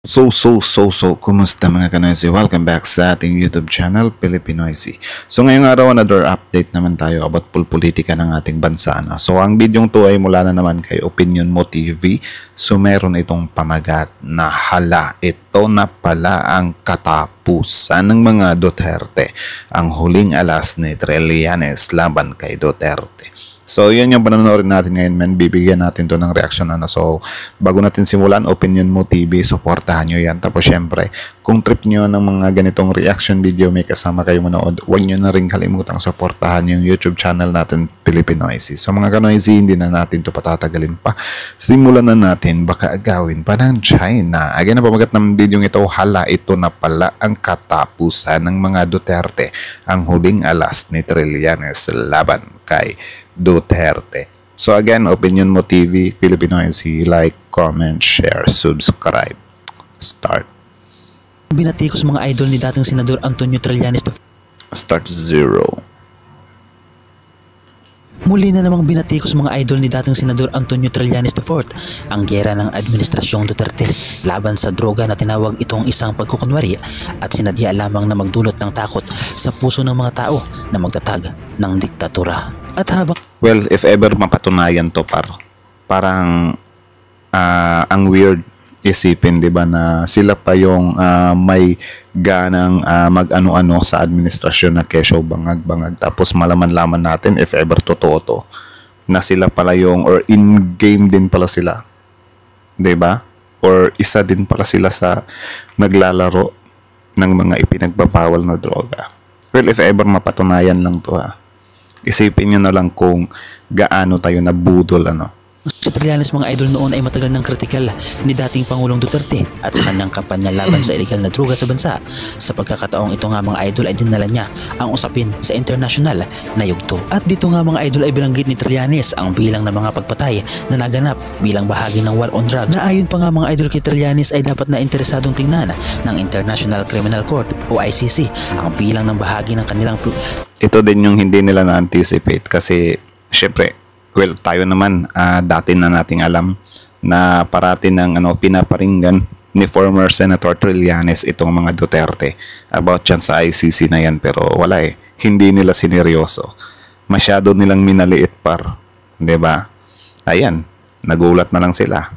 Kumusta mga kanoisy? Welcome back sa ating YouTube channel, Pilipinoisy. So ngayong araw, another update naman tayo about politika ng ating bansa. So ang bidyong to ay mula na naman kay Opinion Mo TV. So meron itong pamagat na hala, ito na pala ang katapusan ng mga Duterte. Ang huling alas ni Trillanes laban kay Duterte. So, yun yung panonorin natin ngayon, man. Bibigyan natin to ng reaction na. So, bago natin simulan, Opinion Mo TV, supportahan nyo yan. Tapos, syempre, kung trip nyo ng mga ganitong reaction video, may kasama kayo manood, huwag nyo na rin kalimutang supportahan yung YouTube channel natin, Pilipinoisy. So, mga kanoisy, hindi na natin to patatagalin pa. Simulan na natin, baka agawin pa ng China. Again, na pamagat ng video ito, hala, ito na pala ang katapusan ng mga Duterte. Ang huling alas ni Trillanes laban kay Duterte. So again, Opinion Mo TV, Pilipinoisy, like, comment, share, subscribe. Start. Binatikos mga idol ni dating Senador Antonio Trillanes. Start 0. Muli na namang binatikos mga idol ni dating Senador Antonio Trillanes IV ang giyera ng Administrasyong Duterte laban sa droga na tinawag itong isang pagkukunwari at sinadya lamang na magdulot ng takot sa puso ng mga tao na magtatag ng diktatura. At habang if ever mapatunayan to parang ang weird isipin, 'di ba, na sila pa yung may ganang mag-ano-ano sa administrasyon na kesyo bangag-bangag, tapos malaman-laman natin if ever totoo to na sila pala yung, or in-game din pala sila, 'di ba, or isa din pala sila sa naglalaro ng mga ipinagbabawal na droga. If ever mapatunayan lang to, isipin nyo na lang kung gaano tayo nabudol, si Trillanes mga idol noon ay matagal ng kritikal ni dating Pangulong Duterte at sa kanyang kampanya laban sa illegal na droga sa bansa. Sa pagkakataong ito nga mga idol ay dinala niya ang usapin sa international na yugto. At dito nga mga idol ay bilanggit ni Trillanes ang bilang ng mga pagpatay na naganap bilang bahagi ng war on drugs, na ayon pa nga mga idol kay Trillanes ay dapat na interesadong tingnan ng International Criminal Court o ICC ang bilang ng bahagi ng kanilang ito din yung hindi nila na-anticipate kasi syempre, tayo naman dati na nating alam na parati ng pinaparinggan ni former Senator Trillanes itong mga Duterte about yan sa ICC na yan, pero wala hindi nila sineryoso, masyado nilang minaliit 'di ba? Ayan, nagulat na lang sila,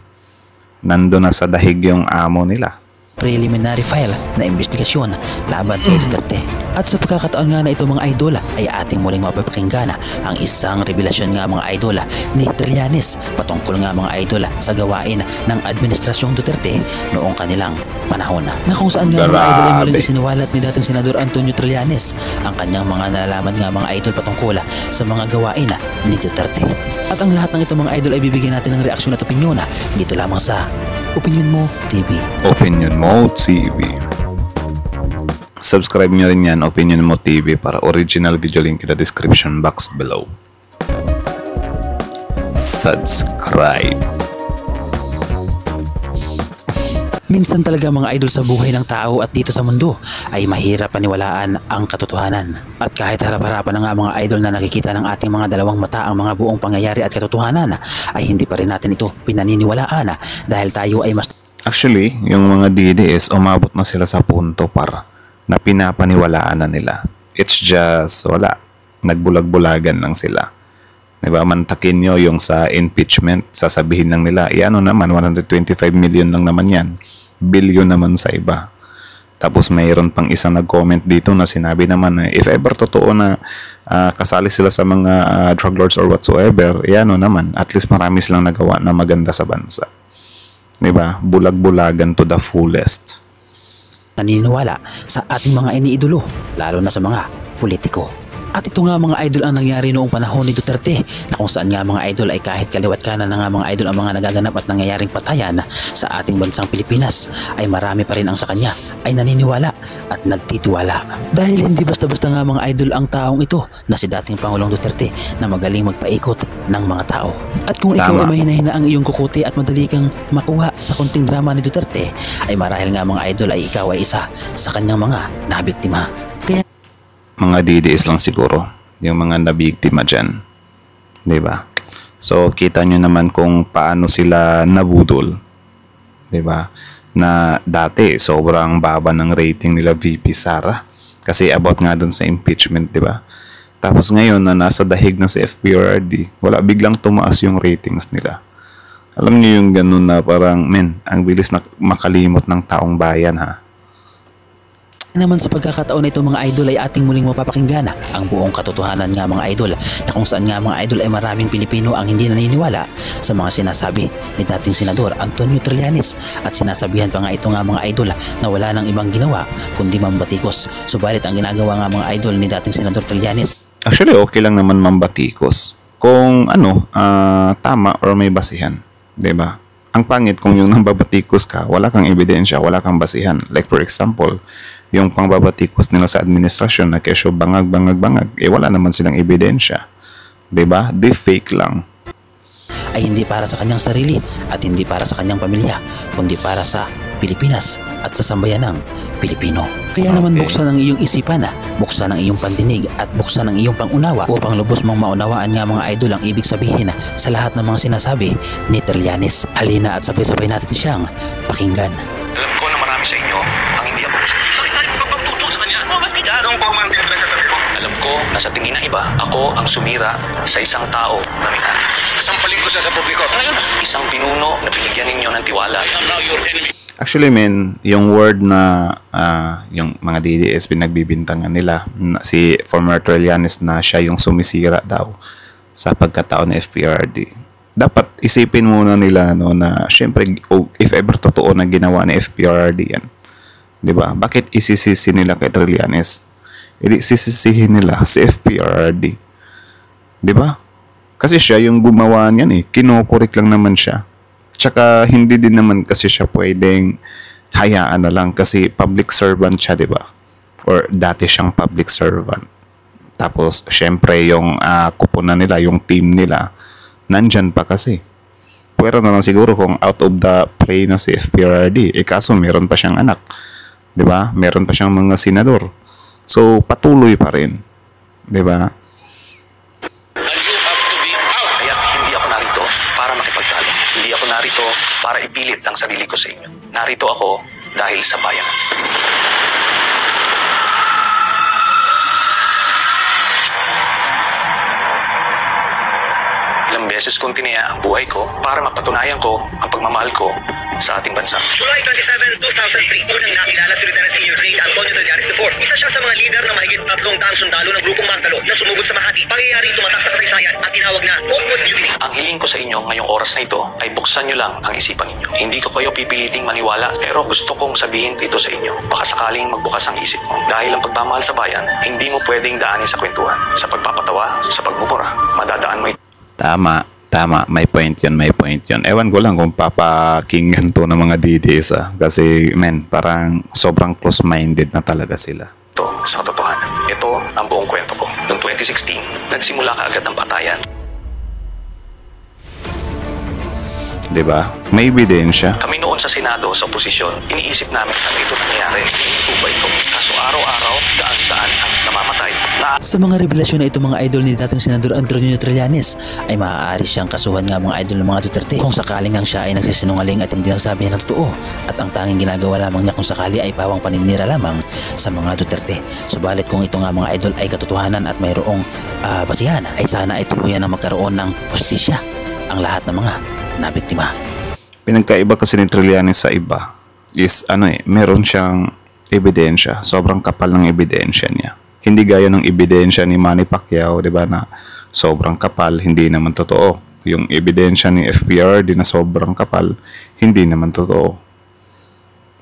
nando na sa dahig yung amo nila. Preliminary file na investigasyon laban kay Duterte. At sa pagkakataon nga na ito mga idol ay ating muling mapapakinggan ang isang revelasyon nga mga idol ni Trillanes patungkol nga mga idol sa gawain ng Administrasyong Duterte noong kanilang panahon, na kung saan nga mga idol ay muling isiniwalat ni dating Senador Antonio Trillanes ang kanyang mga nalalaman nga mga idol patungkol sa mga gawain ni Duterte. At ang lahat ng ito mga idol ay bibigyan natin ng reaksyon at opinyon dito lamang sa Opinion Mo TV. Opinion Mo TV. Subscribe nyo rin yan, Opinion Mo TV, para original video link in the description box below. Subscribe. Minsan talaga mga idol sa buhay ng tao at dito sa mundo ay mahirap paniwalaan ang katotohanan. At kahit harap-harapan na nga mga idol na nakikita ng ating mga dalawang mata ang mga buong pangyayari at katotohanan, ay hindi pa rin natin ito pinaniniwalaan dahil tayo ay mas... Actually, yung mga DDS umabot na sila sa punto na pinapaniwalaan na nila. It's just wala, nagbulag-bulagan lang sila. Diba, mantakin nyo yung sa impeachment, sasabihin lang nila, naman, 125 million lang naman yan. Billion naman sa iba. Tapos mayroon pang isang nag-comment dito na sinabi naman na if ever totoo na kasali sila sa mga drug lords or whatsoever, naman, at least marami silang nagawa na maganda sa bansa. Diba, bulag-bulagan to the fullest. Naniniwala sa ating mga iniidolo, lalo na sa mga politiko. At ito nga mga idol ang nangyari noong panahon ni Duterte, na kung saan nga mga idol ay kahit kaliwat kanan na nga mga idol ang mga nagaganap at nangyayaring patayan sa ating bansang Pilipinas, ay marami pa rin ang sa kanya ay naniniwala at nagtitiwala. Dahil hindi basta-basta nga mga idol ang taong ito na si dating Pangulong Duterte na magaling magpaikot ng mga tao. At kung ikaw ay mahina-hina ang iyong kukuti at madali kang makuha sa konting drama ni Duterte, ay marahil nga mga idol ay ikaw ay isa sa kanyang mga nabiktima. Kaya mga DDS lang siguro yung mga nabiktima dyan, diba? So kita nyo naman kung paano sila nabudol, diba? na dati sobrang baba ng rating nila VP Sara kasi about nga dun sa impeachment, di ba? Tapos ngayon na nasa dahig na si FPRD, wala, biglang tumaas yung ratings nila. Alam niyo yung ganun na parang, men, ang bilis na makalimot ng taong bayan, ha? Naman sa pagkakataon na ito mga idol ay ating muling mapapakinggan ang buong katotohanan nga mga idol, na kung saan nga mga idol ay maraming Pilipino ang hindi naniniwala sa mga sinasabi ni dating Senador Antonio Trillanes, at sinasabihan pa nga ito nga mga idol na wala nang ibang ginawa kundi mambatikos. Subalit ang ginagawa nga mga idol ni dating Senador Trillanes, Actually, okay lang naman mambatikos kung tama or may basihan, 'di ba? Ang pangit kung yung nambabatikos ka, wala kang ebidensya, wala kang basihan. Like for example, yung pangbabatikos nila sa administrasyon na kesyo bangag, wala naman silang ebidensya. 'Di ba? Di fake lang. ay hindi para sa kanyang sarili at hindi para sa kanyang pamilya, kundi para sa Pilipinas at sa sambayanang Pilipino. Kaya naman buksan ang iyong isipan, buksan ang iyong pandinig at buksan ang iyong pangunawa upang lubos mong maunawaan nga mga idol ang ibig sabihin sa lahat ng mga sinasabi ni Trillanes. Halina at sabay-sabay natin siyang pakinggan. Alam ko na marami sa inyo ang hindi ako gusto. Bakit tayo magpapagtuto sa kanya? Mas kita. Anong po ang pinagsasabi mo? Alam ko na sa tingin ng iba, ako ang sumira sa isang tao na minahal. Sampaling ko siya sa publiko. Isang pinuno na binigyan ninyo ng tiwala. I am now your enemy. Actually, men, yung word na yung mga DDS pinagbibintangan nila, si former Trillanes na siya yung sumisira daw sa pagkatao ng FPRD. Dapat isipin muna nila na syempre if ever totoo na ginawa ni FPRD yan, 'di ba? Bakit isisisi nila kay Trillanes? Hindi sisisihin nila si FPRD. 'Di ba? Kasi siya yung gumawa niyan kinokorek lang naman siya. Tsaka hindi din naman kasi siya pwedeng hayaan na lang kasi public servant siya, 'di ba? Or dati siyang public servant. Tapos syempre yung kupunan nila, yung team nila nandyan pa kasi. Pwera na lang siguro kung out of the play na si FPRD. Kaso meron pa siyang anak. 'Di ba? Meron pa siyang mga senador. So patuloy pa rin. 'Di ba? Kaya hindi ako narito para makipagtalo. Hindi ako narito para ipilit ang sarili ko sa inyo. Narito ako dahil sa bayan. Ilang beses kong tinaya ang buhay ko para mapatunayan ko ang pagmamahal ko sa ating bansa. July 27, 2003, unang nakilala si Lieutenant Senior Grade Antonio Trillanes IV. Isa siya sa mga leader ng mahigit 3 daang sundalo ng Grupong Magdalo na sumugod sa Makati. Pangyayari tumatak sa kasaysayan at tinawag na Oakwood Mutiny. Ang hiling ko sa inyo ngayong oras na ito ay buksan nyo lang ang isipan ninyo. Hindi ko kayo pipiliting maniwala, pero gusto kong sabihin ito sa inyo. Baka sakaling magbukas ang isip mo. Dahil ang pagmamahal sa bayan, hindi mo pwedeng daanin sa kwentuhan, sa pagpapatawa, sa pagmumura. Madadaan mo ito. Tama, may point yun. Ewan ko lang kung papakinggan to ng mga DDS kasi parang sobrang close-minded na talaga sila. Ito sa katotohanan. Ito ang buong kwento ko. Noong 2016, nagsimula kaagad ang patayan. Diba? May ebidensya. Kami noon sa Senado, sa oposisyon, iniisip namin na ito nangyayari. Ito ba ito? Kaso araw-araw, daan-daan ang namamatay. Sa mga revelasyon na ito mga idol ni dating Senador Antonio Trillanes ay maaari siyang kasuhan nga mga idol ng mga Duterte kung sakaling ang siya ay nagsisinungaling at hindi nagsabi ng totoo, at ang tanging ginagawa lamang niya kung sakali ay pawang paninira lamang sa mga Duterte. Subalit kung ito nga mga idol ay katotohanan at mayroong basihan, ay sana ay tuluyan na magkaroon ng hustisya ang lahat ng mga nabiktima. Pinagkaiba kasi ni Trillanes sa iba is meron siyang ebidensya. Sobrang kapal ng ebidensya niya. Hindi gaya ng ebidensya ni Manny Pacquiao, 'di ba, na sobrang kapal, hindi naman totoo. Yung ebidensya ni FPRD na sobrang kapal, hindi naman totoo.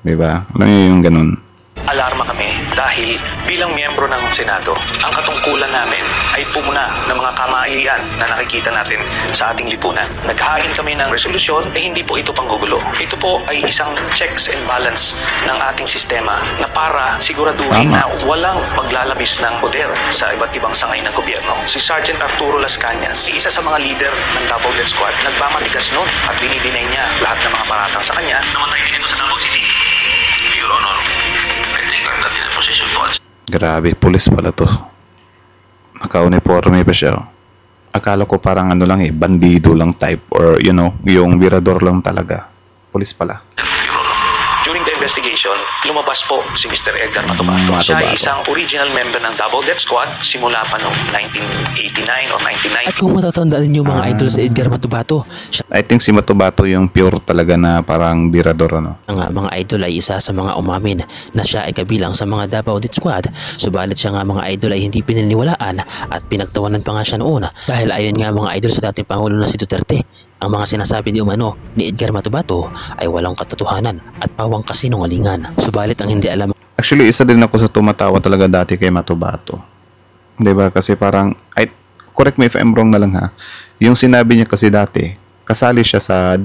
'Di ba? Alam niyo yung ganun. Alarma kami dahil bilang miyembro ng Senado, ang katungkulan namin ay pumuna ng mga kamaian na nakikita natin sa ating lipunan. Naghain kami ng resolusyon, hindi po ito panggugulo. Ito po ay isang checks and balance ng ating sistema na para siguraduhin na walang maglalabis ng poder sa iba't ibang sangay ng gobyerno. Si Sergeant Arturo Las Cañas, isa sa mga leader ng Davao Death Squad, nagmamatigas noon at dinidinay niya lahat ng mga paratang sa kanya. Namatay din ito sa Davao City. Your Honor, Grabe, pulis pala to. Naka-uniforme pa siya. Akala ko parang bandido lang type or yung virador lang talaga. Pulis pala. July investigation, lumabas po si Mr. Edgar Matubato. Siya ay Matubato. isang original member ng Double Death Squad simula pa noong 1989 or At 1990. kung matatandaan ninyo mga idol sa Edgar Matubato, siya I think si Matubato yung pure talaga na parang birador, ano. nga mga idol ay isa sa mga umamin na siya ay kabilang sa mga Davao Death Squad. Subalit siya nga mga idol ay hindi pininiwalaan at pinagtawanan pa nga siya noon dahil ayon nga mga idol sa dating Pangulo na si Duterte, ang mga sinasabi di umano ni Edgar Matubato ay walang katotohanan at pawang kasinungalingan. Subalit ang hindi alam Actually, isa din ako sa tumatawa talaga dati kay Matubato. 'Di ba? Kasi parang, correct me if I'm wrong na lang ha. Yung sinabi niya kasi dati, kasali siya sa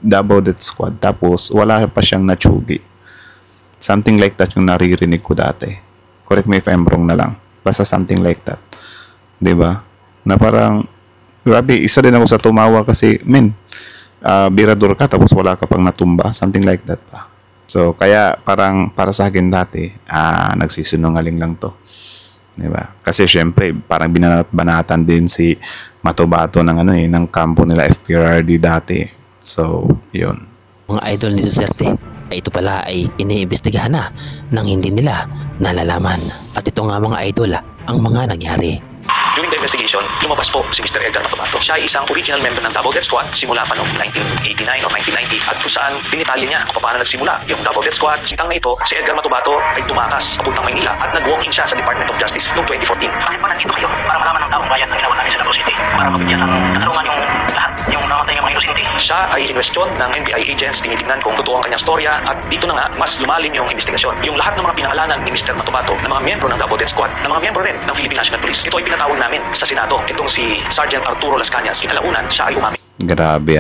Davao Death Squad tapos wala pa siyang natsugi. Something like that yung naririnig ko dati. Correct me if I'm wrong na lang. Basta something like that. 'Di ba? Na parang, grabe, isa din ako sa tumawa kasi, birador ka tapos wala ka pang natumba. Something like that pa. So, kaya parang para sa akin dati, nagsisinungaling lang to. Diba? Kasi syempre, parang binanat-banatan din si Matubato ng ng kampo nila FPRD dati. So, yun. mga idol ni Duterte ay ito pala ay iniimbestigahan na nang hindi nila nalalaman. At ito nga mga idol ang mga nangyari. During the investigation, lumabas po si Mr. Edgar Matubato. Siya ay isang original member ng Double Death Squad simula pa noong 1989 or 1990 at kung saan dinitalye niya kung paano nagsimula yung Double Death Squad. Sitang na ito, si Edgar Matubato ay tumakas papuntang Maynila at nag-walk-in siya sa Department of Justice noong 2014. Bakit ba nandito kayo? Para malaman ng taong bayan na ginawa namin sa Davao City. Para mabigyan ng katarungan yung lahat, yung namatay ng mga inosente. Siya ay inwestiyon ng NBI agents, tinitignan kung totoo ang kanyang storya at dito na nga mas lumalim yung investigasyon. Yung lahat ng mga pinangalanan ni Mr. Matubato na mga miyembro ng Double Death Squad, na mga miyembro rin ng Philippine National Police. Ito ay pinatawag namin sa Senado. Itong si Sergeant Arturo Las Cañas, kinalaunan, siya ay umamin. Grabe,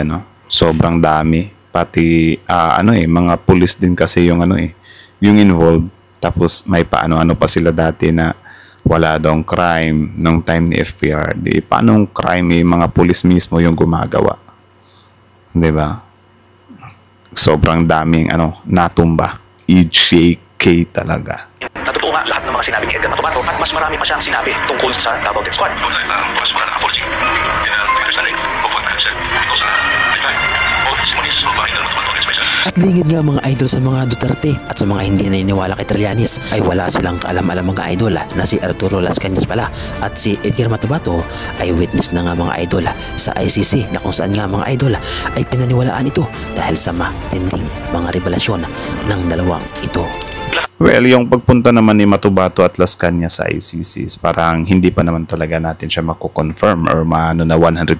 sobrang dami. Pati, mga pulis din kasi yung yung involved. Tapos may paano-ano pa sila dati na wala daw crime nung time ni FPRD. Paanong crime mga pulis mismo yung gumagawa? 'Di ba? Sobrang daming natumba. EJK talaga. Natotoo nga lahat ng mga sinabi ni Edgar Matubato at mas marami pa siyang sinabi tungkol sa Double Death Squad. At lingid nga mga idol sa mga Duterte at sa mga hindi naniniwala kay Trillanes ay wala silang kaalam-alam mga idol na si Arturo Las Cañas pala at si Edgar Matubato ay witness na nga mga idol sa ICC na kung saan nga mga idol ay pinaniwalaan ito dahil sa matinding mga revelasyon ng dalawang ito. Well, yung pagpunta naman ni Matubato at Las Cañas sa ICC, parang hindi pa naman talaga natin siya mako-confirm or na 100%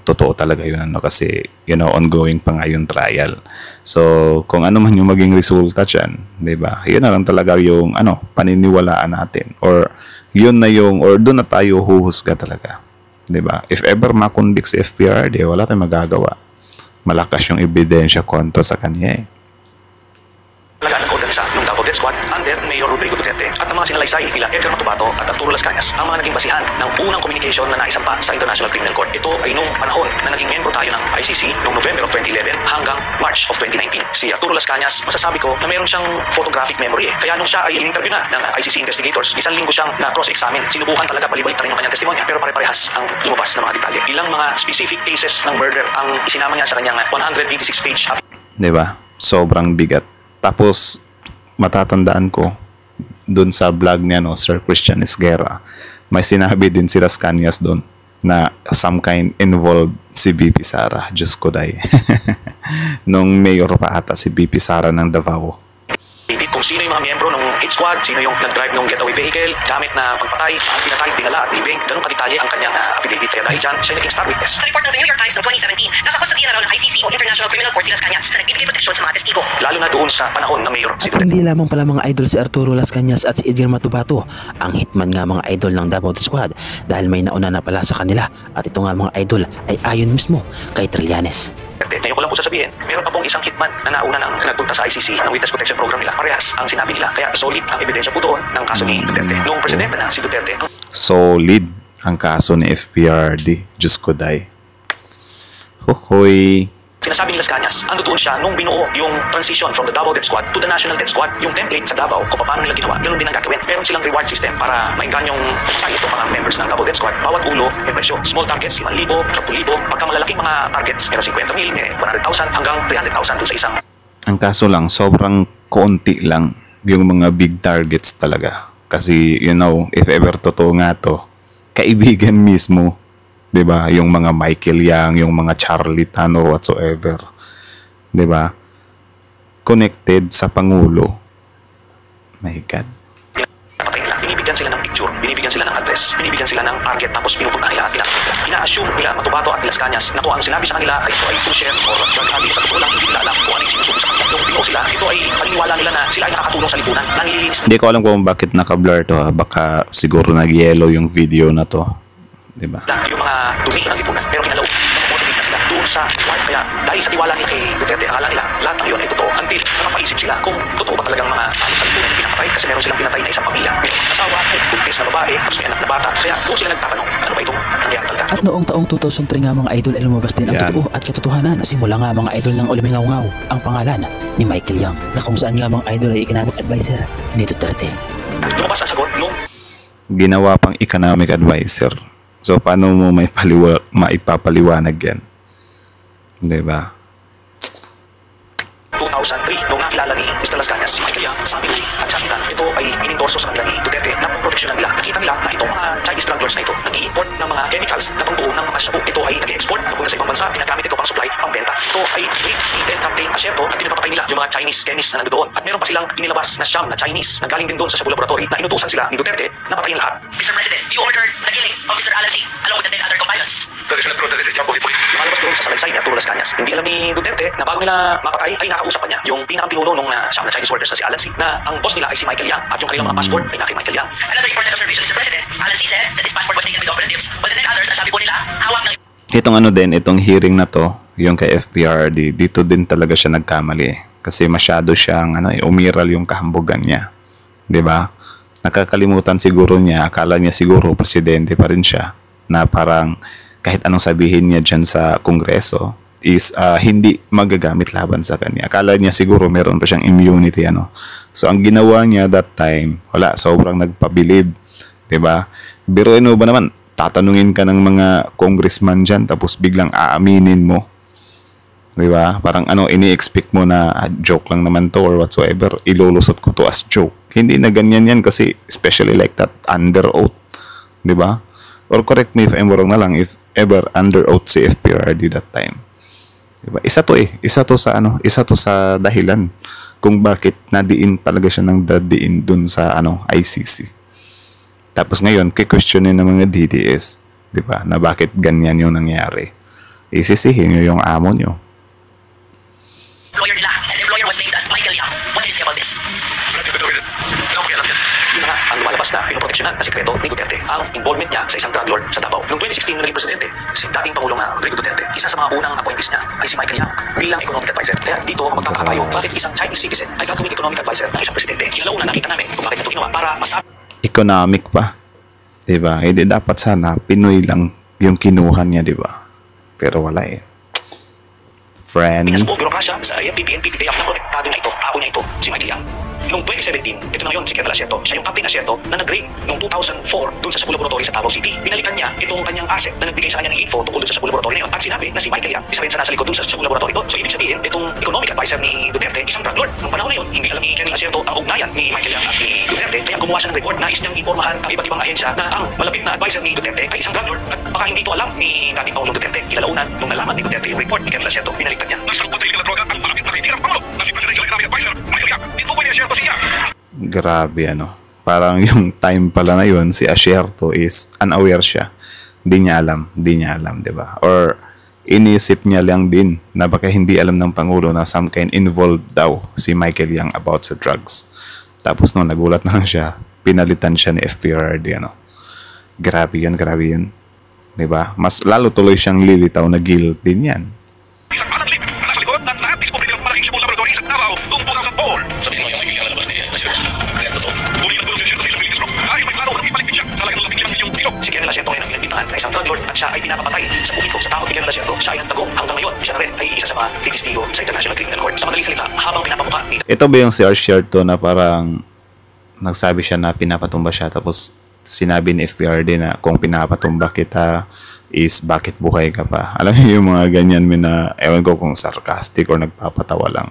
totoo talaga yun kasi ongoing pa nga yung trial. So, kung ano man yung maging resulta dyan, 'di ba? Yun na lang talaga yung paniniwalaan natin or yun na yung or doon na tayo huhusga talaga. 'Di ba? If ever ma-convict si FPRD, wala tayong magagawa. Malakas yung ebidensya kontra sa kanya Talaga nag-organisa ng Double Death Squad under Mayor Rodrigo Duterte at ang mga sinalaysay nila Edgar Matubato at Arturo Las Cañas ang mga naging basihan ng unang communication na naisampa sa International Criminal Court. Ito ay nung panahon na naging membro tayo ng ICC noong November of 2011 hanggang March of 2019. Si Arturo Las Cañas, masasabi ko na meron siyang photographic memory Kaya nung siya ay in-interview na ng ICC investigators, isang linggo siyang na-cross-examine. Sinubukan talaga balibalik rin yung kanyang testimonya pero pare-parehas ang lumabas ng mga detalye. Ilang mga specific cases ng murder ang isinama niya sa kanyang 186-page affidavit. 'Di ba? Sobrang bigat. Tapos matatandaan ko doon sa vlog niya Sir Christian Esguerra, may sinabi din si Las Cañas doon na some kind involved si VP Sara. Diyos ko day. Nung mayor pa ata si VP Sara ng Davao. Kung sino yung mga miyembro ng hit squad, sino yung nag-drive ng getaway vehicle, gamit na pagpatay, pinatay, dinala at libing, ganun kadetalye ang kanyang affidavit. Kaya dahil dyan, siya naging star witness. Sa report ng The New York Times noong 2017, nasa kustodiya na raw ng ICC o International Criminal Court si Las Cañas na nagbibigay proteksyon sa mga testigo. Lalo na doon sa panahon ng mayor si At Duterte. hindi lamang pala mga idol si Arturo Las Cañas at si Edgar Matubato ang hitman nga mga idol ng Davao Death Squad dahil may nauna na pala sa kanila at ito nga mga idol ay ayon mismo kay Trillanes. Ngayon ko lang po sasabihin, meron pa pong isang hitman na nauna nang nagpunta sa ICC ng Witness Protection Program nila. Parehas ang sinabi nila. Kaya solid ang ebidensya po doon ng kaso ni Duterte. Noong presidente na si Duterte, Solid ang kaso ni FPRD. Diyos ko day. Hohoy. sinasabi ni Las Cañas, ando doon siya nung binuo yung transition from the Davao Death Squad to the National Death Squad. Yung template sa Davao, kung paano nila ginawa, ganun din ang gagawin. Meron silang reward system para mainganyong patay itong mga members ng Davao Death Squad. Bawat ulo, may presyo. Small targets, 5,000, 10,000. Pagka malalaking mga targets, meron 50,000, 100,000 hanggang 300,000 doon sa isang. Ang kaso lang, sobrang konti lang yung mga big targets talaga. Kasi, you know, if ever totoo nga to, kaibigan mismo, 'di ba? Yung mga Michael Yang, yung mga Charlie Tan or whatsoever, 'di ba? Connected sa Pangulo. My God. Napatay nila. Binibigyan sila ng picture, binibigyan sila ng address, binibigyan sila ng target, tapos pinupunta nila at ina-assume nila Matubato at Las Cañas na kung ano sinabi sa kanila ay ito ay pusher or drug addict. Sa totoo lang, hindi nila alam kung ano yung sinusubo sa kanila. Nung binuo sila, ito ay paniniwala nila na sila ay nakakatulong sa lipunan, nanglilinis Hindi ko alam kung bakit naka-blur to ha. Baka siguro nag-yellow yung video na to. 'Di ba? na yung mga dumi ng lipunan. Pero kinalaw, namotivate na sila doon sa tiwala. Kaya dahil sa tiwala nila kay Duterte, akala nila lahat ng yun ay totoo. Until napapaisip sila kung totoo ba talagang mga salo sa lipunan yung pinapatay. Kasi meron silang pinatay na isang pamilya. May asawa, may buntis na babae, tapos may anak na bata. Kaya doon sila nagtatanong, ano ba itong nangyayang talaga? At noong taong 2003 nga mga idol ay lumabas din ang Yan. totoo at katotohanan na simula nga mga idol ng ulimingaw-ngaw ang pangalan ni Michael Yang na kung saan nga mga idol ay economic advisor ni Duterte. Lumabas ang sagot nung Ginawa pang economic advisor. So, paano mo maipapaliwanag yan? 'Di ba? 2003, nung nakilala ni Mr. Las Cañas, si Michael Yang, sabi ko at Chasitan, ito ay inendorso sa kanila ni Duterte na proteksyonan nila. Nakita nila na itong mga Chinese drug lords na ito, nag-i-import ng mga chemicals na pangbuo ng mga shabu. Ito ay nag-export papunta sa ibang bansa, pinagamit ito pang supply, pang benta. Ito ay great intel campaign asyerto na pinapatay nila yung mga Chinese chemists na nandoon. At meron pa silang inilabas na siyam na Chinese na galing din doon sa Shabu Laboratory na inutusan sila ni Duterte na patayin lahat. Mr. President, you ordered the killing of Mr. Alassi along with the 10 other companions. Lumalabas doon sa salaysay ni Arturo Las Cañas. Hindi alam ni Duterte na bago nila mapatay ay nakausapan niya yung pinakapinuno nung siyam na Chinese workers na si Alan C. Na ang boss nila ay si Michael Yang at yung kanilang mga passport ay na kay Michael Yang. Another important observation, Mr. President, Alassi said that his passport was taken with the operatives, while the 10 others, ang sabi po nila, hawak ng Itong ano din, itong hearing na to, yung kay FPRD, dito din talaga siya nagkamali eh. Kasi masyado siyang umiral yung kahambugan niya. 'Di ba? Nakakalimutan siguro niya, akala niya siguro presidente pa rin siya, na parang kahit anong sabihin niya dyan sa Kongreso is hindi magagamit laban sa kanya. Akala niya siguro meron pa siyang immunity So ang ginawa niya that time, wala, sobrang nagpabilib, 'di ba? Biruin mo ba naman, tatanungin ka ng mga congressman dyan tapos biglang aaminin mo. 'Di ba? Parang ini-expect mo na joke lang naman to or whatsoever, ilulusot ko to as joke. Hindi na ganyan yan kasi especially like that under oath, 'di ba? Or correct me if I'm wrong na lang, if ever under oath si FPRD that time. 'Di ba? Isa to sa dahilan kung bakit nadiin talaga siya ng dadiin dun sa ICC. Tapos ngayon, kikwestiyonin ng mga DDS, 'di ba? Na bakit ganyan yung nangyari. Isisihin niyo yung amo niyo. employer nila, and the employer was named as Michael Yang. What do you say about this? Yun na nga, ang lumalabas na pinoproteksyonan na sikreto ni Duterte ang involvement niya sa isang drug lord sa Davao. Noong 2016 nung naging presidente, si dating Pangulong Rodrigo Duterte, isa sa mga unang appointees niya ay si Michael Yang bilang economic advisor. Kaya dito ako magtataka tayo, bakit isang Chinese citizen ay gagawing economic advisor ng isang presidente? Kinalauna nakita namin kung bakit ito ginawa para masabi Economic pa. 'Di ba? Hindi dapat sana Pinoy lang yung kinuha niya, 'di ba? Pero wala eh. Friend. sa buong birokrasya sa IMPP, NPP, kaya na protektado na ito, ako niya ito, si Michael Yang. Noong 2017, ito na ngayon si Colonel Asierto, siya yung Captain Asierto na nag-raid noong 2004 doon sa Shabu Laboratory sa Davao City. Binalikan niya itong kanyang asset na nagbigay sa kanya ng info tungkol doon sa Shabu Laboratory na yun. At sinabi na si Michael Yang, isa rin sa nasa likod doon sa Shabu Laboratory doon. So ibig sabihin, itong economic advisor ni Duterte, isang drug lord. Noong panahon na yun, hindi alam ni Colonel Asierto ang ugnayan ni Michael Yang at ni Duterte. Kaya gumawa siya ng report na is niyang impormahan ang iba't ibang ahensya na ang malapit na advisor ni Duterte ay isang drug lord. At baka hindi ito alam ni dating Pangulong Duterte. Kilalaunan, nung nalaman ni Duterte yung report ni Colonel Asierto, binaliktad niya. Grabe Parang yung time pala na yun, si Asierto is unaware siya. Di niya alam, 'di ba? Or inisip niya lang din na baka hindi alam ng Pangulo na some kind involved daw si Michael Yang about sa drugs. Tapos nung nagulat na lang siya, pinalitan siya ni FPRD Grabe yun. 'Di ba? Mas lalo tuloy siyang lilitaw na guilt din yan. Isang alang lip na nasa likod ng na-discover nilang malaking Shabu Laboratory sa Davao noong 2004. Sabihin mo yung Michael Yang lalabas niya. Kaya totoo. Uli ng negosyo sa Philippines Rock dahil may plano ng ipaligpit siya sa lagang 12 milyong piso. Si Colonel Asierto ngayon ang pinagbintangan na isang drug lord at siya ay pinapapatay sa publiko sa takot ni Colonel Asierto. Siya ay nagtago hanggang ngayon. Siya na rin ay isa sa mga testigo sa International Criminal Court. Sa madaling salita, habang pinapamukha ni Ito ba yung si Asierto na parang nagsabi siya na pinapatumba siya tapos sinabi ni FPRD na kung pinapatumba kita is bakit buhay ka pa? Alam niyo yung mga ganyan na ewan ko kung sarcastic or nagpapatawa lang.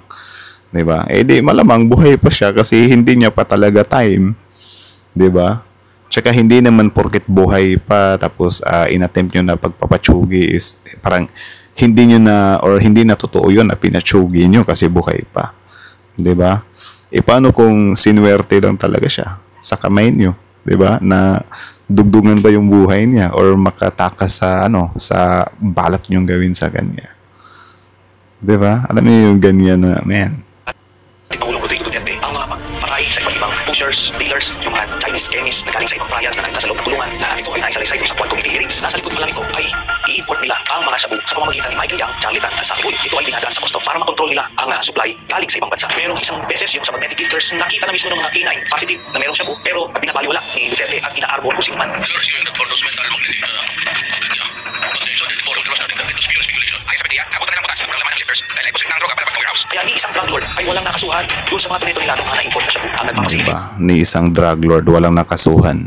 'Di ba? Eh di malamang buhay pa siya kasi hindi niya pa talaga time, 'di ba? Tsaka hindi naman porket buhay pa tapos inattempt nyo na pagpapatsugi is parang hindi nyo na or hindi na totoo yun na pinatsugi nyo kasi buhay pa. 'Di ba? E paano kung sinuwerte lang talaga siya sa kamay nyo, 'di ba? Na dugtungan ba yung buhay niya or makatakas sa sa balak nyong gawin sa kanya. 'Di ba? Alam niyo yung ganyan na, man. Pangulong Rodrigo Duterte ang mga patay sa iba't ibang pushers, dealers, yung mga Chinese chemists na galing sa ibang bayan na nasa loob ng kulungan na ito ay naisalaysay sa Quad Committee hearings. Nasa likod pa lang ito ay i-import nila ang mga shabu sa pamamagitan ni Michael Yang, Charlie Tan at Saki Boy. Ito ay dinadaan sa customs para makontrol nila ang supply galing sa ibang bansa. Merong isang beses yung sa magnetic lifters nakita na mismo ng mga K9 positive na merong shabu pero binabaliwala ni Duterte at ina-arbor kung sino man. Kaya ni isang drug lord ay walang nakasuhan doon sa mga tunay-tunay na import na shabu ang nagpapasilig. Diba? Ni isang drug lord walang nakasuhan.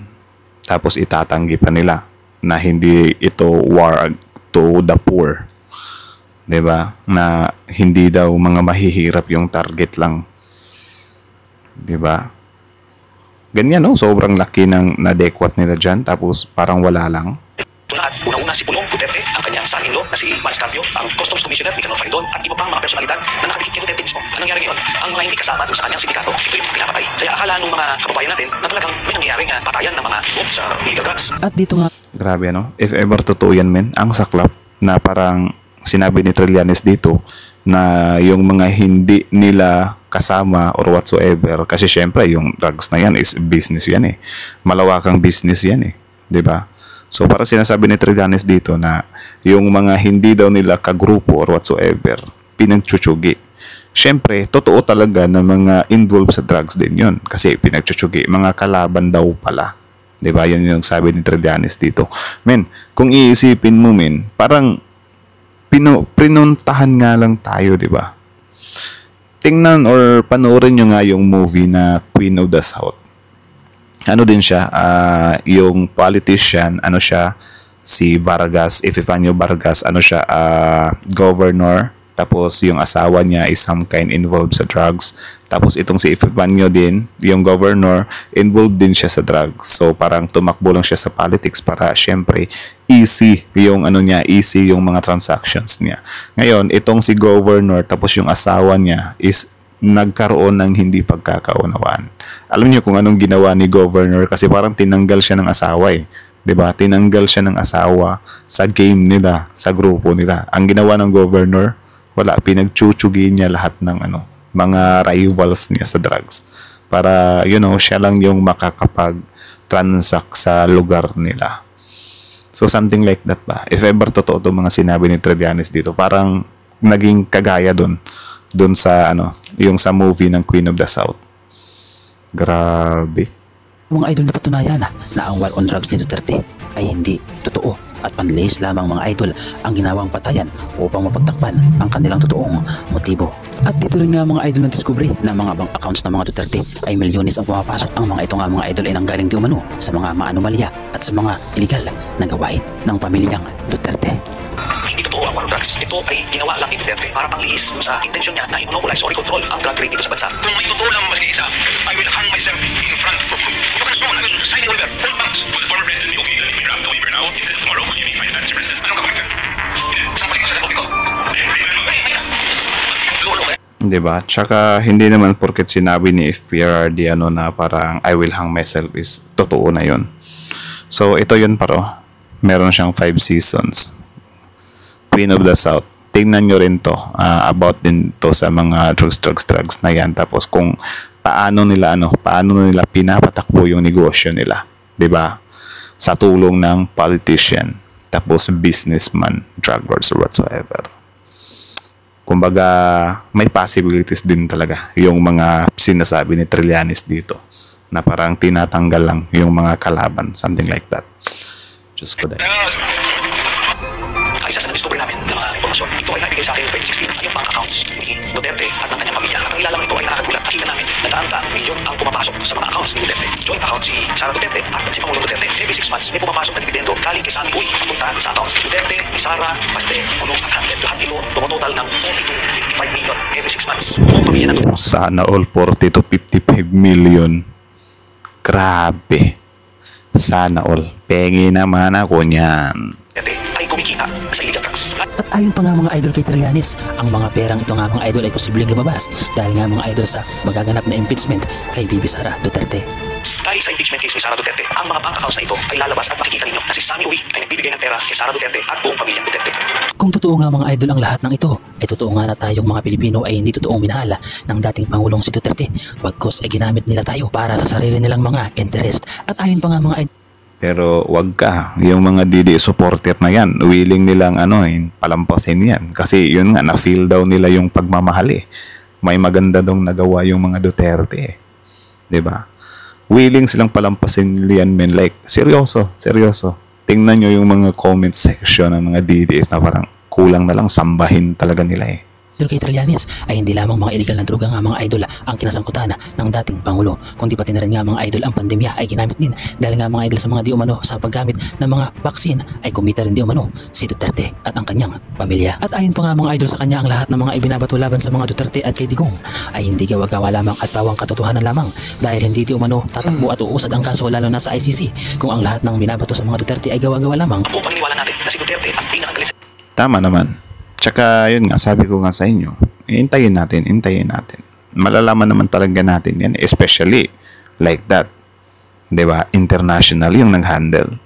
Tapos itatanggi pa nila na hindi ito war to the poor. 'Di ba? Na hindi daw mga mahihirap yung target lang. 'Di ba? Ganyan sobrang laki ng nadekwat nila diyan tapos parang wala lang. Lahat, una-una si Pulong Duterte, ang kanyang son-in-law na si Maris Carpio, ang Customs Commissioner ni Colonel Faridon at iba pang mga personalidad na nakadikit kay Duterte mismo. Anong nangyari ngayon? Ang mga hindi kasama doon sa kanyang sindikato, ito yung pinapatay. Kaya akala ng mga kababayan natin na talagang may nangyayaring patayan ng mga sa illegal drugs. At dito nga Grabe if ever totoo yan men, ang saklap na parang sinabi ni Trillanes dito na yung mga hindi nila kasama or whatsoever kasi syempre yung drugs na yan is business yan malawakang business yan 'di ba? So para sinasabi ni Trillanes dito na yung mga hindi daw nila kagrupo or whatsoever pinagtsuchugi. Syempre, totoo talaga na mga involved sa drugs din yun kasi pinagtsuchugi, mga kalaban daw pala. 'Di ba? Yan yung sabi ni Trillanes dito. Men, kung iisipin mo parang pinuntahan nga lang tayo, 'di ba? Tingnan or panoorin nyo nga yung movie na Queen of the South. Ano din siya, yung politician, siya, si Vargas, Epifanio Vargas, siya, governor, tapos yung asawa niya is some kind involved sa drugs, tapos itong si Epifanio din, yung governor, involved din siya sa drugs, so parang tumakbo lang siya sa politics para syempre, easy yung easy yung mga transactions niya. Ngayon, itong si governor, tapos yung asawa niya is nagkaroon ng hindi pagkakaunawaan. Alam niyo kung anong ginawa ni governor kasi parang tinanggal siya ng asawa 'di ba? Tinanggal siya ng asawa sa game nila, sa grupo nila. Ang ginawa ng governor, wala, pinagchuchugi niya lahat ng mga rivals niya sa drugs para siya lang yung makakapag-transact sa lugar nila. So something like that ba? If ever totoo 'tong mga sinabi ni Trillanes dito, parang naging kagaya doon sa yung sa movie ng Queen of the South. Grabe. mga idol na patunayan na ang war on drugs ni Duterte ay hindi totoo at panlihis lamang mga idol ang ginawang patayan upang mapagtakpan ang kanilang totoong motibo. At dito rin nga mga idol na diskubre na mga bank accounts ng mga Duterte ay milyones ang pumapasok. Ang mga ito nga mga idol ay nanggaling di umano sa mga maanomalya at sa mga illegal na gawain ng pamilyang Duterte. Hindi totoo ang war on drugs. Ito ay ginawa lang ni Duterte para panglihis sa intensyon niya na i-monopolize or i-control ang drug trade dito sa bansa. Kung may totoo lang maski isa, I will hang myself in front of you. You can assume I will sign a waiver. Full banks. Will the former president be okay if we draft the waiver now instead of tomorrow when you may find that Mr. President? Anong gagawin, sir? Isang balik ko sa publiko. Diba? Tsaka hindi naman porket sinabi ni FPRRD na parang I will hang myself is totoo na yun. So ito yun paro. Meron siyang 5 seasons. Queen of the South. Tingnan nyo rin to. About din to sa mga drugs na yan. Tapos kung paano nila pinapatakbo yung negosyo nila. 'Di ba? Sa tulong ng politician. Tapos businessman, drug lords or whatsoever. Kumbaga, may possibilities din talaga yung mga sinasabi ni Trillanes dito na parang tinatanggal lang yung mga kalaban, something like that. Diyos ko dahil. Isa sa na-discover namin ng mga impormasyon, ito ay nabigay sa akin noong 2016 ang bank accounts ni Duterte at ng kanyang pamilya. At ang ilalang ito ay nakakagulat at nakita namin na daan-daang milyon ang pumapasok sa mga accounts ni Duterte. Joint account si Sara Duterte at si Pangulong Duterte. Every 6 months may pumapasok na dividendo galing kay Sammy Uy papunta sa accounts ni Duterte, ni Sara, Baste, Pangulong at Hamlet. Lahat ito tumototal ng 40 to 55 million every 6 months. Buong pamilya ng Duterte Sana all 40 to 55 million. Grabe. Sana all. Pengi naman ako niyan. ay kumikita sa illegal drugs. At ayon pa nga mga idol kay Trillanes, ang mga perang ito nga mga idol ay posibleng lumabas dahil nga mga idol sa magaganap na impeachment kay Bibi Sara Duterte. Dahil sa impeachment case ni Sara Duterte, ang mga bank accounts na ito ay lalabas at makikita ninyo na si Sammy Uy ay nagbibigay ng pera kay Sara Duterte at buong pamilyang Duterte. Kung totoo nga mga idol ang lahat ng ito, ay totoo nga na tayong mga Pilipino ay hindi totoong minahal ng dating Pangulong si Duterte, bagkus ay ginamit nila tayo para sa sarili nilang mga interest. At ayon pa nga mga idol, Pero wag ka, yung mga DD supporter na yan, willing nilang palampasin yan. Kasi yun nga, na-feel daw nila yung pagmamahal eh. May maganda daw nagawa yung mga Duterte eh. 'Di ba? Willing silang palampasin yan men, like, seryoso. Tingnan nyo yung mga comment section ng mga DDS na parang kulang na lang sambahin talaga nila eh. kay Trillanes ay hindi lamang mga illegal na droga nga mga idol ang kinasangkutan ng dating Pangulo, kundi pati na rin nga mga idol ang pandemya ay ginamit din dahil nga mga idol sa mga di umano sa paggamit ng mga vaccine ay kumita rin di umano si Duterte at ang kanyang pamilya. At ayon pa nga mga idol sa kanya ang lahat ng mga ibinabato laban sa mga Duterte at kay Digong ay hindi gawa-gawa lamang at pawang katotohanan lamang dahil hindi di umano tatakbo at uusad ang kaso lalo na sa ICC kung ang lahat ng binabato sa mga Duterte ay gawa-gawa lamang. Buong paniniwala natin na si Duterte ang pinakagaling sa Tama naman. Tsaka yun nga, sabi ko nga sa inyo, hintayin natin. Malalaman naman talaga natin yan, especially like that. 'Di ba? International yung nag-handle.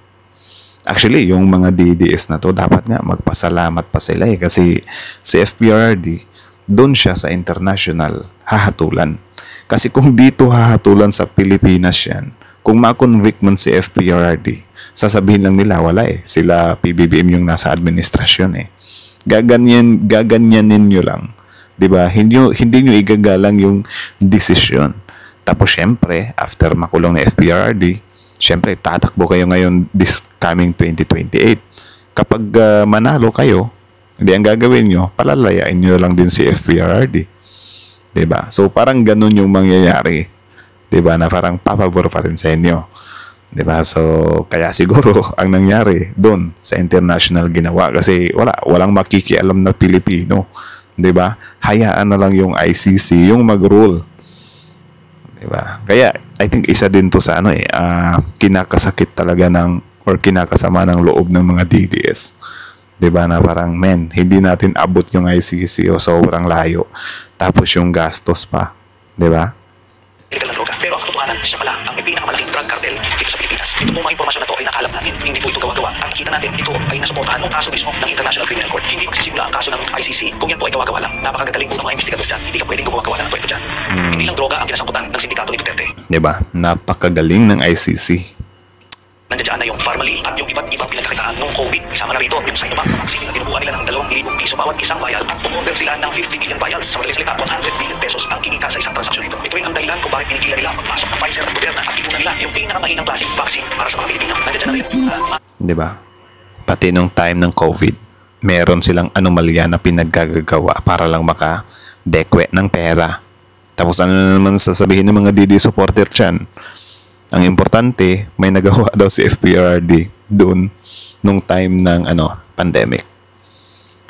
Actually, yung mga DDS na to, dapat nga magpasalamat pa sila eh. Kasi si FPRRD, doon siya sa international hahatulan. Kasi kung dito hahatulan sa Pilipinas yan, kung ma-convict man si FPRRD, sasabihin lang nila, wala eh. Sila PBBM yung nasa administrasyon eh. Gaganyanin nyo lang. 'Di ba? Hindi nyo igagalang yung desisyon. Tapos syempre, after makulong na FPRRD, syempre tatakbo kayo ngayon this coming 2028. Kapag manalo kayo, hindi ang gagawin nyo, palalayain nyo lang din si FPRRD. 'Di ba? So parang ganun yung mangyayari. 'Di ba? Na parang papabor pa rin sa inyo. 'Di ba? So kaya siguro ang nangyari doon sa international ginawa kasi walang makikialam na Pilipino, 'di ba? Hayaan na lang yung ICC yung mag-rule. 'Di ba? Kaya I think isa din to sa kinakasakit talaga kinakasama ng loob ng mga DDS. 'Di ba? Na parang hindi natin abot yung ICC o sobrang layo. Tapos yung gastos pa, 'di ba? illegal na droga. Pero ang katotohanan, siya pala ang may pinakamalaking drug cartel dito sa Pilipinas. Ito pong mga impormasyon na to ay nakalap namin. Hindi po ito gawa-gawa. At nakita natin, ito ay nasuportahan ng kaso mismo ng International Criminal Court. Hindi magsisimula ang kaso ng ICC kung yan po ay gawa-gawa lang. Napakagagaling po ng mga investigador dyan. Hindi ka pwedeng gawa-gawa ng kwento dyan. Hindi lang droga ang kinasangkutan ng sindikato ni Duterte. Diba? Napakagaling ng ICC. Nandiyan na yung Pharmaly at yung iba't ibang pinagkakitaan ng COVID. Isama na rito yung Sinovac na vaccine na tinubuan nila ng 2,000 piso bawat isang vial at umorder sila ng 50 million vials. Sa madaling salita, 100 billion pesos ang kikita sa isang transaksyon nito. Ito rin ang dahilan kung bakit pinigilan nila magpasok ng Pfizer at Moderna at ipunan nila yung pinakamahinang klaseng vaccine para sa mga Pilipino. Nandiyan na rin Diba? Pati nung time ng COVID, meron silang anomalya na pinaggagawa para lang maka-dekwe ng pera. Tapos ano naman sasabihin ng mga DD supporter dyan? Ang importante, may nagawa daw si FPRRD doon nung time ng pandemic.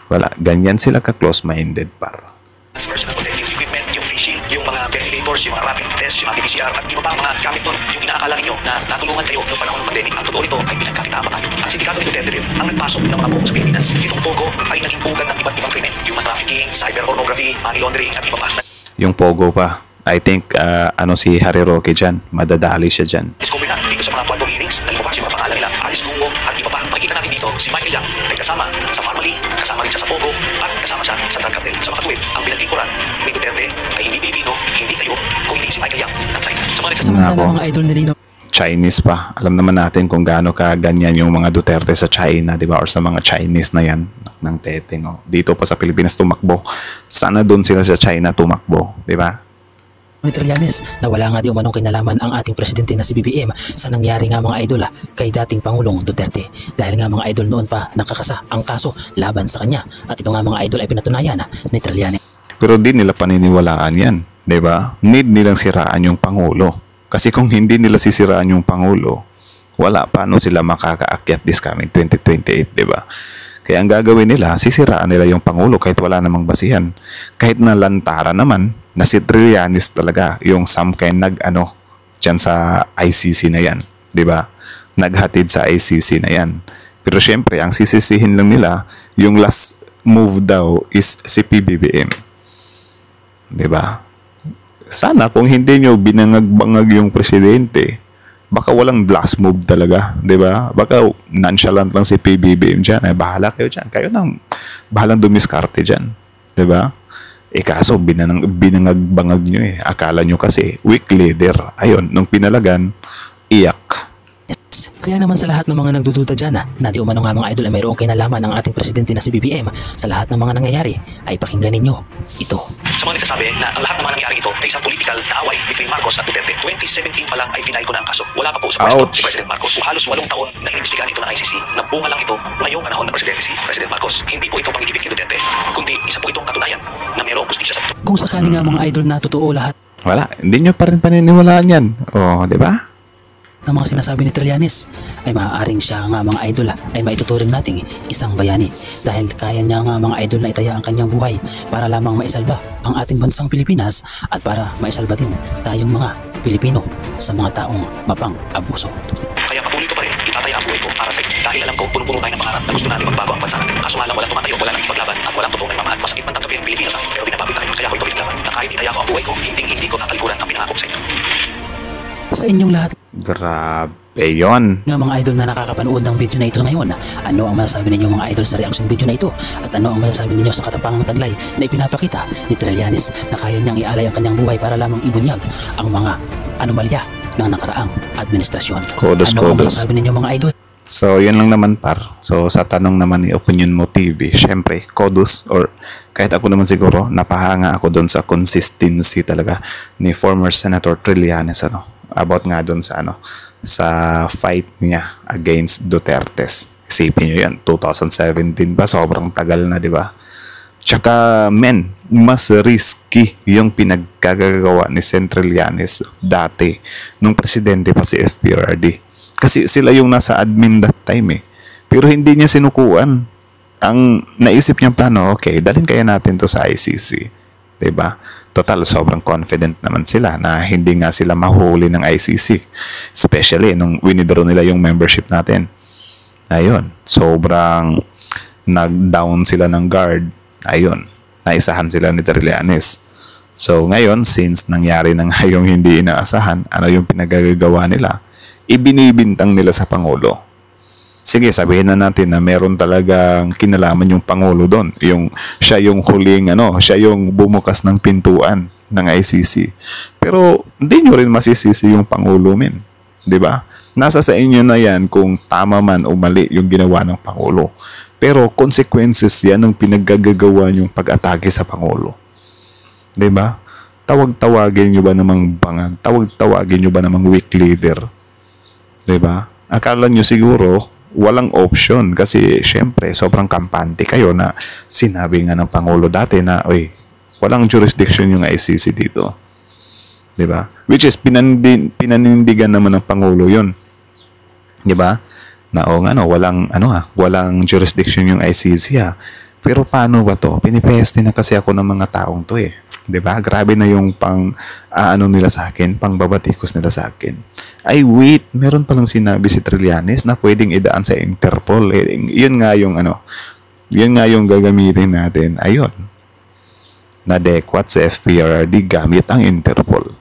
Wala, ganyan sila ka-close-minded par. personal protective equipment, yung face shield, yung mga ventilators, yung mga rapid tests, yung mga PCR at iba pa mga gamit doon. Yung inaakala ninyo na natulungan kayo noong panahon ng pandemic. Ang totoo nito ay pinagkakita pa tayo. Ang sindikato ni Duterte rin ang nagpasok ng mga pogo sa Pilipinas. Itong pogo ay naging pugan ng iba't ibang krimen. Human trafficking, cyber pornography, money laundering at iba pa. Yung pogo pa. I think si Harry Roque dyan, madadali siya dyan. Discover na dito sa mga quantum hearings, nalabas yung mga pangalan nila, Alice Lungo at iba pa. Makikita natin dito si Michael Yang ay kasama sa Pharmaly, kasama rin siya sa Pogo at kasama siya sa drug cartel. Sa mga tuwid, ang pinaglikuran ni Duterte ay hindi Pilipino, hindi tayo, kung hindi si Michael Yang ng China. Sa mga Samantala mga idol nilino Chinese pa. Alam naman natin kung gaano kaganyan yung mga Duterte sa China, di ba? Or sa mga Chinese na yan ng teteng. Dito pa sa Pilipinas tumakbo. Sana doon sila sa China tumakbo, di ba? Trillanes na wala nga di umanong kinalaman ang ating presidente na si BBM sa nangyari nga mga idol kay dating Pangulong Duterte dahil nga mga idol noon pa nakakasa ang kaso laban sa kanya at ito nga mga idol ay pinatunayan ni Trillanes. Pero di nila paniniwalaan yan. 'Di ba? Need nilang siraan yung Pangulo. Kasi kung hindi nila sisiraan yung Pangulo, wala paano sila makakaakyat this coming 2028, 'di ba? Kaya ang gagawin nila, sisiraan nila yung Pangulo kahit wala namang basihan. Kahit na lantara naman na si Trillanes talaga, yung some kind dyan sa ICC na yan, 'di ba? Naghatid sa ICC na yan. Pero syempre, ang sisisihin lang nila, yung last move daw is si PBBM. 'Di ba? Sana kung hindi nyo binangag-bangag yung presidente, baka walang last move talaga, 'di ba? Baka nonchalant lang si PBBM diyan, ay bahala kayo diyan. Kayo nang bahalang dumiskarte diyan, 'di ba? Kaso binangag-bangag nyo eh. Akala nyo kasi weak leader. Ayun, nung pinalagan, iyak. Yes. Kaya naman sa lahat ng mga nagdududa dyan na di umano nga mga idol ay mayroong kinalaman ng ating presidente na si BBM sa lahat ng mga nangyayari ay pakinggan ninyo ito. Sa mga nagsasabi na ang lahat ng mga nangyari ito ay isang political na away between Marcos at Duterte, 2017 pa lang ay final ko na ang kaso. Wala pa po sa pwesto si President Marcos. Halos 8 taon na inimbestigahan ito ng ICC. Nabunga lang ito ngayong panahon ng presidente si President Marcos. Hindi po ito pangigipit kay Duterte, kundi isa po itong katunayan na mayroong justisya sa Kung sakali nga mga idol na totoo lahat Wala, hindi nyo pa rin paniniwalaan yan. O, di ba? ng mga sinasabi ni Trillanes ay maaaring siya nga mga idol ay maituturing nating isang bayani dahil kaya niya nga mga idol na itaya ang kanyang buhay para lamang maisalba ang ating bansang Pilipinas at para maisalba din tayong mga Pilipino sa mga taong mapang-abuso. Kaya patuloy ko pa rin, itataya ang buhay ko para sa iyo. Dahil alam ko, puno-puno tayo ng pangarap na gusto natin magbago ang bansa natin. Kaso nga lang walang tumatayo, wala nang ipaglaban at walang totoong nagmamahal. Masakit man tanggapin ang Pilipinas pero binabago tayo. Kaya ako'y paglaban na kahit itaya ko ang buhay ko, hindi ko tatalikuran ang pinangako sa inyo. Sa inyong lahat Grabe yun. nga mga idol na nakakapanood ng video na ito ngayon, ano ang masasabi ninyo mga idol sa reaction video na ito at ano ang masasabi ninyo sa katapangang taglay na ipinapakita ni Trillanes na kaya niyang ialay ang kanyang buhay para lamang ibunyag ang mga anomalya ng nakaraang administrasyon. Kudos, Ano ang kudos. masasabi ninyo mga idol? So, yun lang naman par. So, sa tanong naman ni Opinion Mo TV, syempre, kudos or kahit ako naman siguro, napahanga ako doon sa consistency talaga ni former Senator Trillanes, about nga doon sa sa fight niya against Duterte. Isipin nyo yan, 2017 pa, sobrang tagal na, di ba? Tsaka, mas risky yung pinagkagagawa ni Sen Trillanes dati nung presidente pa si FPRD. Kasi sila yung nasa admin that time eh. Pero hindi niya sinukuan. Ang naisip niyang plano, okay, dalhin kaya natin to sa ICC. Diba? Total, sobrang confident naman sila na hindi nga sila mahuli ng ICC. Especially nung winidraw nila yung membership natin. Ayun, sobrang nag-down sila ng guard. Ayun, naisahan sila ni Trillanes. So ngayon, since nangyari na nga yung hindi inaasahan, ano yung pinagagawa nila? Ibinibintang nila sa Pangulo. Sige, sabihin na natin na meron talagang kinalaman yung Pangulo doon. Siya yung huling, siya yung bumukas ng pintuan ng ICC. Pero hindi nyo rin masisisi yung Pangulo, men. Diba? Nasa sa inyo na yan kung tama man o mali yung ginawa ng Pangulo. Pero consequences yan ng pinaggagawa yung pag-atake sa Pangulo. Diba? Tawag-tawagin nyo ba namang bangag? Tawag-tawagin nyo ba namang weak leader? Diba? Akala nyo siguro walang option kasi syempre sobrang kampante kayo na sinabi nga ng Pangulo dati na walang jurisdiction yung ICC dito. Diba? Which is pinanindigan naman ng Pangulo yun. Diba? Na walang jurisdiction yung ICC Pero paano ba to? Pinipeste na kasi ako ng mga taong to eh. 'Di ba? Grabe na yung nila sa akin, pangbabatikos nila sa akin. Ay wait, meron palang sinabi si Trillanes na pwedeng idaan sa Interpol. Yun nga yung gagamitin natin. Ayun. Na adequate sa FPRD gamit ang Interpol.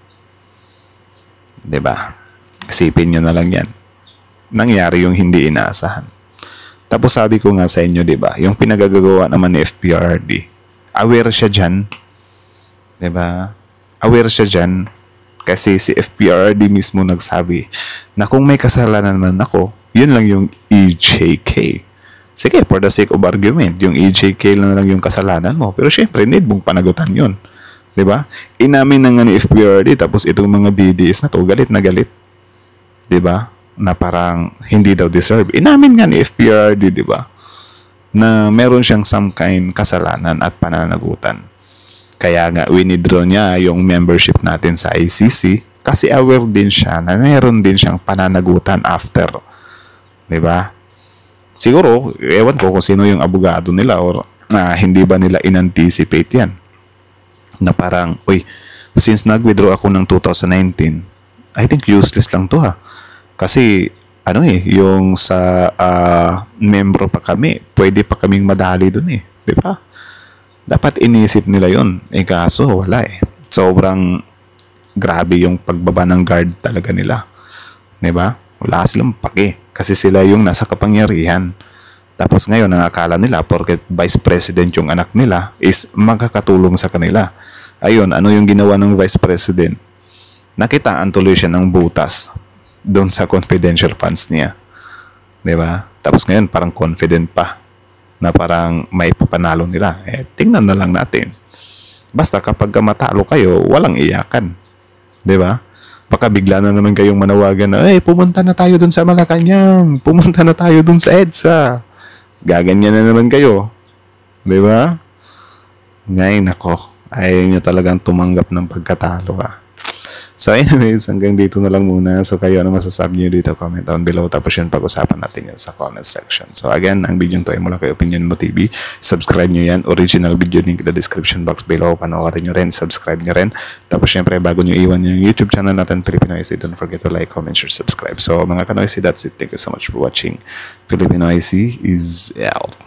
'Di ba? Isipin nyo na lang 'yan. Nangyari yung hindi inaasahan. Tapos sabi ko nga sa inyo, 'di ba? Yung pinagagagawa naman ni FPRD. Aware siya diyan. 'Di ba? Aware siya diyan kasi si FPRD mismo nagsabi na kung may kasalanan man ako, yun lang yung EJK. Sige, for the sake of argument, yung EJK lang yung kasalanan mo. Pero syempre, need mong panagutan yun. 'Di ba? Inamin na nga ni FPRD tapos itong mga DDS na to, galit na galit. 'Di ba? Na parang hindi daw deserve. Inamin nga ni FPRD, 'di ba? Na meron siyang some kind kasalanan at pananagutan. Kaya nga, winidraw niya yung membership natin sa ICC kasi aware din siya na meron din siyang pananagutan after. Diba? Siguro, ewan ko kung sino yung abogado nila or hindi ba nila in-anticipate yan. Na parang, uy, since nag-withdraw ako ng 2019, I think useless lang to ha. Kasi, yung sa membro pa kami, pwede pa kaming madali dun eh. Diba? Dapat inisip nila yon. Kaso wala eh. Sobrang grabe yung pagbaba ng guard talaga nila. Diba? Wala silang pake. Kasi sila yung nasa kapangyarihan. Tapos ngayon, ang akala nila, porket vice president yung anak nila, is magkakatulong sa kanila. Ayun, ano yung ginawa ng vice president? Nakitaan tuloy siya ng butas doon sa confidential funds niya. Diba? Tapos ngayon, parang confident pa na parang may papanalo nila. Tingnan na lang natin. Basta kapag matalo kayo, walang iyakan. Diba? Baka bigla na naman kayong manawagan na, pumunta na tayo dun sa Malacanang. Pumunta na tayo dun sa EDSA. Gaganyan na naman kayo. Diba? Ngayon nako, ayaw nyo talagang tumanggap ng pagkatalo ha. So anyways, hanggang dito na lang muna. So kayo, ano masasabi nyo dito? Comment down below. Tapos yun, pag-usapan natin yan sa comment section. So again, ang video to ay mula kay Opinion Mo TV. Subscribe nyo yan. Original video link in the description box below. Panoorin nyo rin. Subscribe nyo rin. Tapos syempre, bago nyo iwan yung YouTube channel natin, Pilipinoicy, don't forget to like, comment, share, subscribe. So mga Kanoicy, that's it. Thank you so much for watching. Pilipinoicy is out.